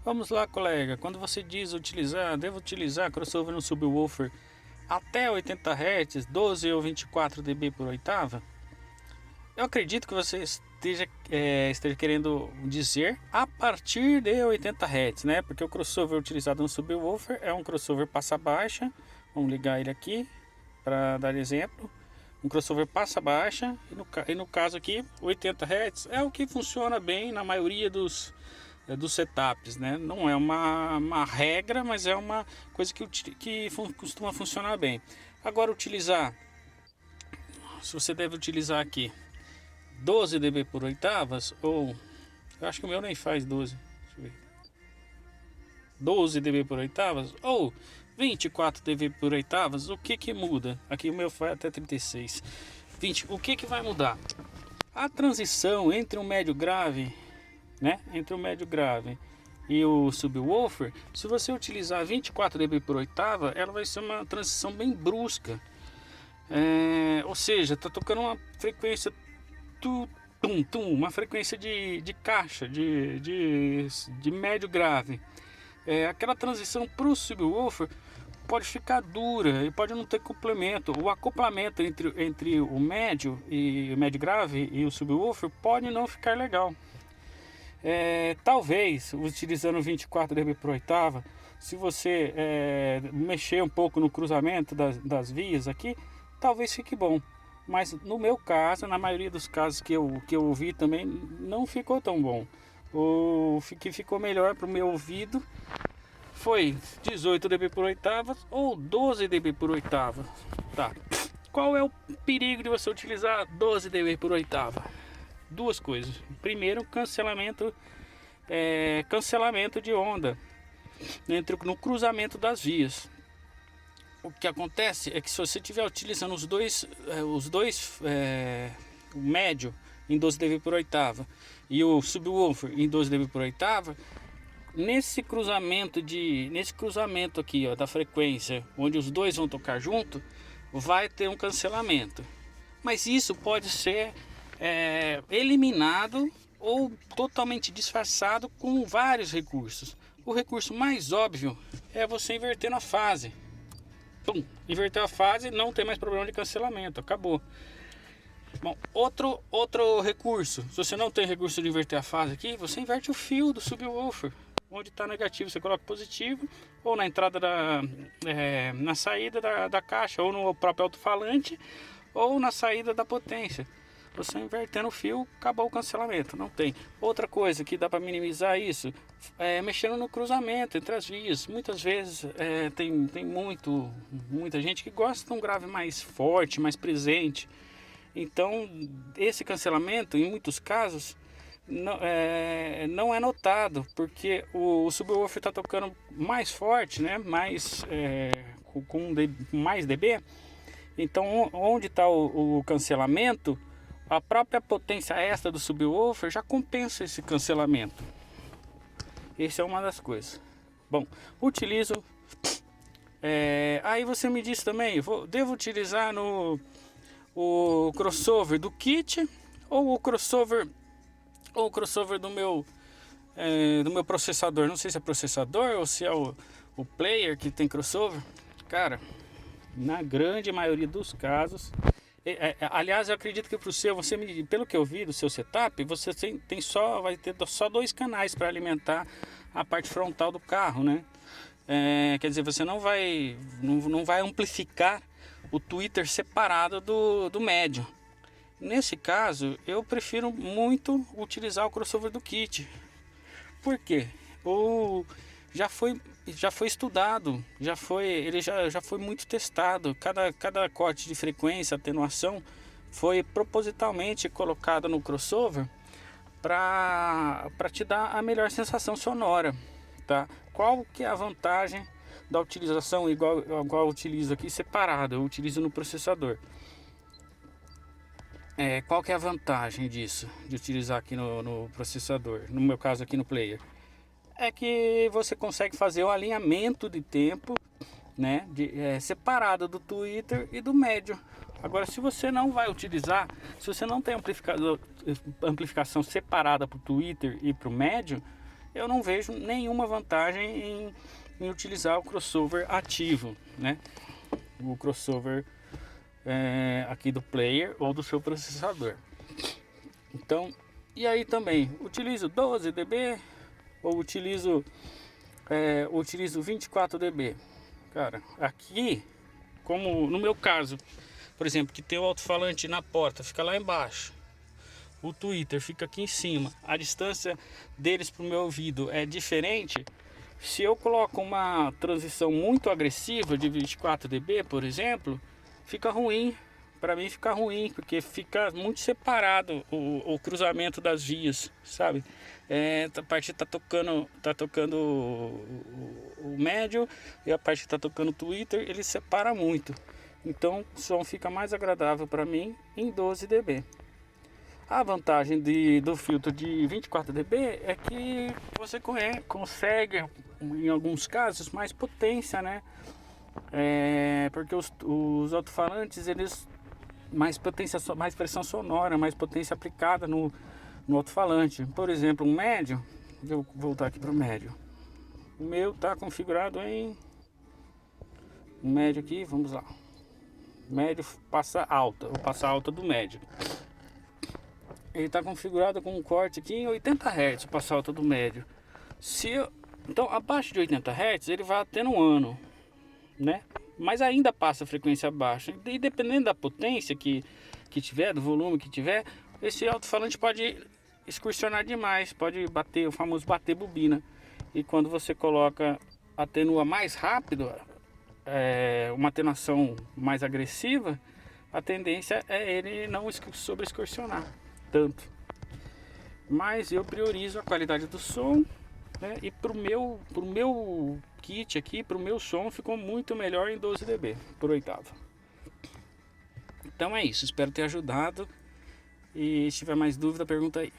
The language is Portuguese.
Vamos lá, colega. Quando você diz devo utilizar crossover no subwoofer até 80 Hz, 12 ou 24 dB por oitava, eu acredito que você esteja querendo dizer a partir de 80 Hz, né? Porque o crossover utilizado no subwoofer é um crossover passa baixa. Vamos ligar ele aqui para dar exemplo. Um crossover passa baixa e no caso aqui 80 Hz é o que funciona bem na maioria dos setups, né? Não é uma regra, mas é uma coisa que costuma funcionar bem. Agora se você deve utilizar aqui 12 dB por oitavas, ou eu acho que o meu nem faz 12, deixa eu ver, 12 dB por oitavas ou 24 dB por oitavas, o que muda? Aqui o meu faz até 36. 20, o que vai mudar? A transição entre o médio grave, né? Entre o médio grave e o subwoofer, se você utilizar 24 dB por oitava, ela vai ser uma transição bem brusca. Ou seja, tá tocando uma frequência uma frequência de caixa, de médio grave. Aquela transição para o subwoofer pode ficar dura e pode não ter complemento. O acoplamento entre o médio grave e o subwoofer pode não ficar legal. Talvez utilizando 24 dB por oitava, se você mexer um pouco no cruzamento das vias aqui, talvez fique bom. Mas no meu caso, na maioria dos casos que eu ouvi também, não ficou tão bom. O que ficou melhor para o meu ouvido foi 18 dB por oitava ou 12 dB por oitava. Tá. Qual é o perigo de você utilizar 12 dB por oitava? Duas coisas. Primeiro, cancelamento de onda no cruzamento das vias. O que acontece é que se você estiver utilizando o médio em 12 dB por oitava e o subwoofer em 12 dB por oitava, nesse cruzamento aqui, ó, da frequência, onde os dois vão tocar junto, vai ter um cancelamento. Mas isso pode ser eliminado ou totalmente disfarçado com vários recursos. O recurso mais óbvio é você inverter na fase. Inverter a fase, não tem mais problema de cancelamento, acabou. Bom, outro recurso, se você não tem recurso de inverter a fase aqui, você inverte o fio do subwoofer. Onde está negativo você coloca positivo, ou na entrada na saída da caixa, ou no próprio alto-falante, ou na saída da potência. Você invertendo o fio, acabou o cancelamento, não tem. Outra coisa que dá para minimizar isso é mexendo no cruzamento entre as vias. Muitas vezes tem muita gente que gosta de um grave mais forte, mais presente. Então esse cancelamento, em muitos casos, não é notado, porque o subwoofer está tocando mais forte, né? Com mais dB. Então onde está o cancelamento, a própria potência extra do subwoofer já compensa esse cancelamento. Essa é uma das coisas. Bom, utilizo. Aí você me disse também, devo utilizar o crossover do kit ou o crossover do meu processador. Não sei se é processador ou se é o player que tem crossover. Cara, na grande maioria dos casos, aliás, eu acredito que pelo que eu vi do seu setup, você vai ter só dois canais para alimentar a parte frontal do carro, né? Quer dizer, você não vai amplificar o tweeter separado do médio. Nesse caso, eu prefiro muito utilizar o crossover do kit. Por quê? Já foi estudado, ele já foi muito testado. Cada corte de frequência, atenuação, foi propositalmente colocado no crossover para te dar a melhor sensação sonora, tá? Qual que é a vantagem da utilização igual eu utilizo aqui separado? Eu utilizo no processador. Qual que é a vantagem disso, de utilizar aqui no processador, no meu caso aqui no player? É que você consegue fazer o alinhamento de tempo, né, separado do tweeter e do médio. Agora, se você não vai utilizar, se você não tem amplificação separada para o tweeter e para o médio, eu não vejo nenhuma vantagem em utilizar o crossover ativo, né? O crossover aqui do player ou do seu processador. Então, e aí também utilizo 12 dB ou utilizo 24 dB. Cara, aqui, como no meu caso, por exemplo, que tem o alto-falante na porta, fica lá embaixo. O Twitter fica aqui em cima. A distância deles para o meu ouvido é diferente. Se eu coloco uma transição muito agressiva de 24 dB, por exemplo, fica ruim. Para mim fica ruim, porque fica muito separado o cruzamento das vias, sabe? A parte tá tocando o médio e a parte que tá tocando o Twitter, ele separa muito. Então o som fica mais agradável para mim em 12 dB. A vantagem do filtro de 24 dB é que você consegue, em alguns casos, mais potência, né? Porque os alto-falantes, eles mais potência, mais pressão sonora, mais potência aplicada no alto-falante. Por exemplo, um médio, vou voltar aqui para o médio. O meu está configurado em um médio aqui, vamos lá. Médio passa alta, vou passar alta do médio. Ele está configurado com um corte aqui em 80 Hz, passar alta do médio. Então, abaixo de 80 Hz, ele vai até no ano, né? Mas ainda passa a frequência baixa. E dependendo da potência que tiver, do volume que tiver, esse alto-falante pode excursionar demais, pode bater, o famoso bater bobina. E quando você atenua mais rápido, uma atenuação mais agressiva, a tendência é ele não sobre-excursionar tanto. Mas eu priorizo a qualidade do som, né? E pro meu kit aqui, pro meu som, ficou muito melhor em 12 dB por oitava. Então é isso, espero ter ajudado. E se tiver mais dúvida, pergunta aí.